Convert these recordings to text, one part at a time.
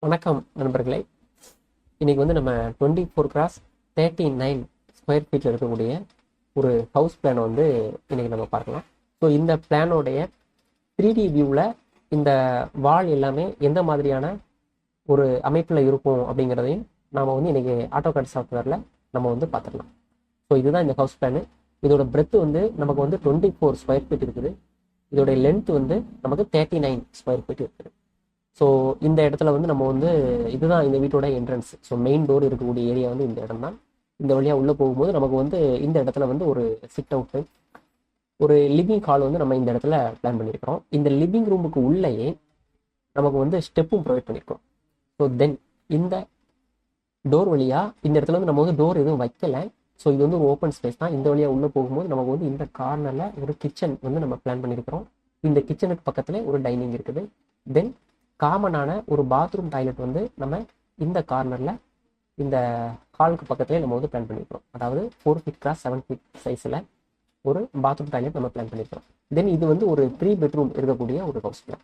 வணக்கம் நண்பர்களே. இன்னைக்கு வந்து நம்ம 24x39 ஸ்கொயர் ஃபீட்டில் இருக்கக்கூடிய ஒரு ஹவுஸ் பிளானை வந்து இன்னைக்கு நம்ம பார்க்கலாம். ஸோ இந்த பிளானோடைய 3D வியூவில் இந்த வால் எல்லாமே எந்த மாதிரியான ஒரு அமைப்பில் இருக்கும் அப்படிங்கிறதையும் நாம் வந்து இன்னைக்கு ஆட்டோகாட் சாஃப்ட்வேரில் நம்ம வந்து பார்த்துக்கலாம். ஸோ இதுதான் இந்த ஹவுஸ் பிளானு. இதோட பிரெத் வந்து நமக்கு வந்து 24 ஸ்கொயர் ஃபீட் இருக்குது. இதோடைய லென்த் வந்து நமக்கு 39 ஸ்கொயர் ஃபீட் இருக்குது. ஸோ இந்த இடத்துல வந்து நம்ம வந்து இதுதான் இந்த வீட்டோட என்ட்ரன்ஸ். ஸோ மெயின் டோர் இருக்கக்கூடிய ஏரியா வந்து இந்த இடம் தான். இந்த வழியாக உள்ளே போகும்போது நமக்கு வந்து இந்த இடத்துல வந்து ஒரு சிட் அவுட்டு, ஒரு லிவிங் ஹால் வந்து நம்ம இந்த இடத்துல பிளான் பண்ணியிருக்கிறோம். இந்த லிவிங் ரூமுக்கு உள்ளேயே நமக்கு வந்து ஸ்டெப்பும் ப்ரொவைட் பண்ணியிருக்கோம். ஸோ தென் இந்த டோர் வழியாக இந்த இடத்துல வந்து நம்ம வந்து டோர் எதுவும் வைக்கலை. ஸோ இது வந்து ஒரு ஓப்பன் ஸ்பேஸ் தான். இந்த வழியாக உள்ளே போகும்போது நமக்கு வந்து இந்த கார்னரில் ஒரு கிச்சன் வந்து நம்ம பிளான் பண்ணியிருக்கிறோம். இந்த கிச்சனுக்கு பக்கத்தில் ஒரு டைனிங் இருக்குது. தென் காமனான ஒரு பாத்ரூம் டாய்லெட் வந்து நம்ம இந்த கார்னரில் இந்த ஹாலுக்கு பக்கத்துலேயே நம்ம வந்து பிளான் பண்ணியிருக்கிறோம். அதாவது 4 feet x 7 feet சைஸில் ஒரு பாத்ரூம் டாய்லெட் நம்ம பிளான் பண்ணியிருக்கிறோம். தென் இது வந்து ஒரு 3 bedroom இருக்கக்கூடிய ஒரு ஹவுஸ் பிளான்.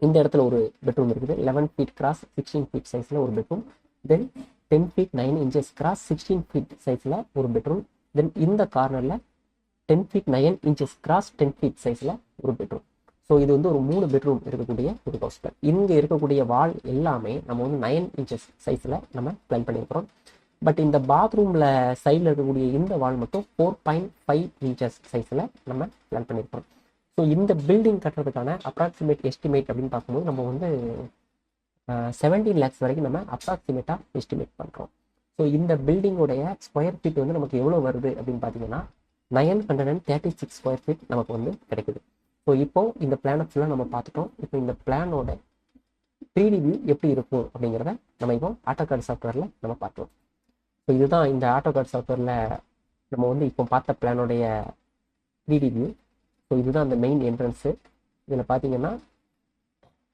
இந்த இடத்துல ஒரு பெட்ரூம் இருக்குது. 11 feet x 16 feet சைஸில் ஒரு பெட்ரூம். தென் 10 feet 9 inches x 16 feet சைஸில் ஒரு பெட்ரூம். தென் இந்த கார்னரில் 10 feet 9 inches x 10 feet சைஸில் ஒரு பெட்ரூம். ஸோ இது வந்து ஒரு 3 bedroom இருக்கக்கூடிய ஒரு ஹவுஸ் பிளான். இங்கே இருக்கக்கூடிய வால் எல்லாமே நம்ம வந்து 9 inches சைஸில் நம்ம பிளான் பண்ணியிருக்கிறோம். பட் இந்த பாத்ரூமில் சைடில் இருக்கக்கூடிய இந்த வால் மட்டும் 4.5 inches சைஸில் நம்ம பிளான் பண்ணியிருக்கிறோம். ஸோ இந்த பில்டிங் கட்டுறதுக்கான அப்ராக்சிமேட் எஸ்டிமேட் அப்படின்னு பார்க்கும்போது நம்ம வந்து 17 lakhs வரைக்கும் நம்ம அப்ராக்சிமேட்டாக எஸ்டிமேட் பண்ணுறோம். ஸோ இந்த பில்டிங்கோடைய ஸ்கொயர் ஃபீட் வந்து நமக்கு எவ்வளோ வருது அப்படின்னு பார்த்தீங்கன்னா 936 ஸ்கொயர் ஃபீட் நமக்கு வந்து கிடைக்குது. ஸோ இப்போ இந்த பிளானை ஃபுல்லாக நம்ம பார்த்துட்டோம். இப்போ இந்த பிளானோட 3D வியூ எப்படி இருக்கும் அப்படிங்கிறத நம்ம இப்போ ஆட்டோகாட் சாஃப்ட்வேரில் நம்ம பார்க்கலாம். ஸோ இதுதான் இந்த ஆட்டோகாட் சாஃப்ட்வேரில் நம்ம வந்து இப்போ பார்த்த பிளானோடைய 3D வியூ. ஸோ இதுதான் அந்த மெயின் என்ட்ரன்ஸு. இதில் பார்த்தீங்கன்னா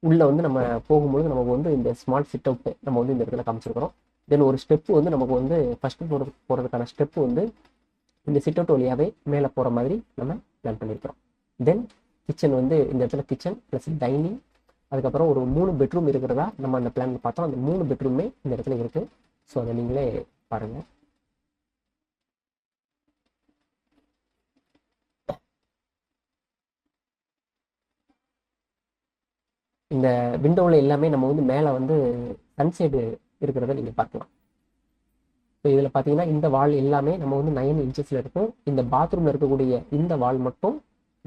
உள்ளே வந்து நம்ம போகும்போது நமக்கு வந்து இந்த ஸ்மால் சிட் அவுட்டு நம்ம வந்து இந்த இடத்துல காமிச்சிருக்கிறோம். தென் ஒரு ஸ்டெப்பு வந்து நமக்கு வந்து ஃபஸ்ட்டு போகிறதுக்கான ஸ்டெப்பு வந்து இந்த சிட் அவுட் வழியாகவே மேலே போகிற மாதிரி நம்ம பிளான் பண்ணியிருக்கிறோம். தென் கிச்சன் வந்து இந்த இடத்துல கிச்சன் ப்ளஸ் டைனிங், அதுக்கப்புறம் ஒரு 3 bedroom இருக்கிறதா நம்ம அந்த பிளான் பார்த்தோம். அந்த 3 bedroom இந்த இடத்துல இருக்குது. ஸோ அதை நீங்களே பாருங்கள். இந்த விண்டோவில் எல்லாமே நம்ம வந்து மேலே வந்து சன்சைடு இருக்கிறத நீங்கள் பார்க்கலாம். ஸோ இதில் பார்த்தீங்கன்னா இந்த வால் எல்லாமே நம்ம வந்து 9 inches இருக்கும். இந்த பாத்ரூமில் இருக்கக்கூடிய இந்த வால் மட்டும்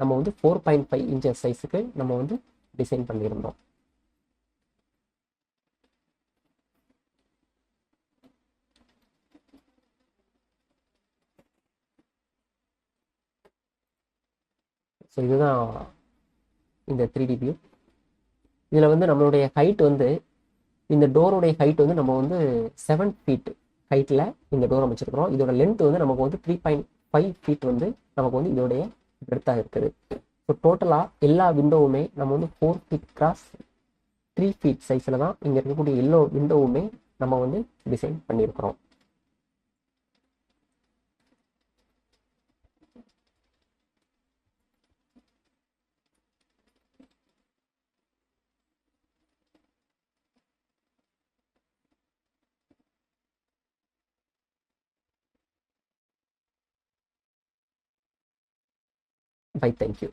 நம்ம வந்து 4.5 inches சைஸுக்கு நம்ம வந்து டிசைன் பண்ணியிருந்தோம். ஸோ இதுதான் இந்த 3D வியூ. இதில் வந்து நம்மளுடைய ஹைட் வந்து இந்த டோருடைய ஹைட் வந்து நம்ம வந்து 7 feet ஹைட்டில் இந்த டோர் அமைச்சிருக்கிறோம். இதோட லென்த் வந்து நமக்கு வந்து 3.5 feet வந்து நமக்கு வந்து இதோடைய பிரெத்தாக இருக்குது. ஸோ டோட்டலாக எல்லா விண்டோவுமே நம்ம வந்து 4 feet x 3 feet சைஸில் தான் இங்கே இருக்கக்கூடிய எல்லா விண்டோவுமே நம்ம வந்து டிசைன் பண்ணியிருக்கிறோம். Bye, thank you.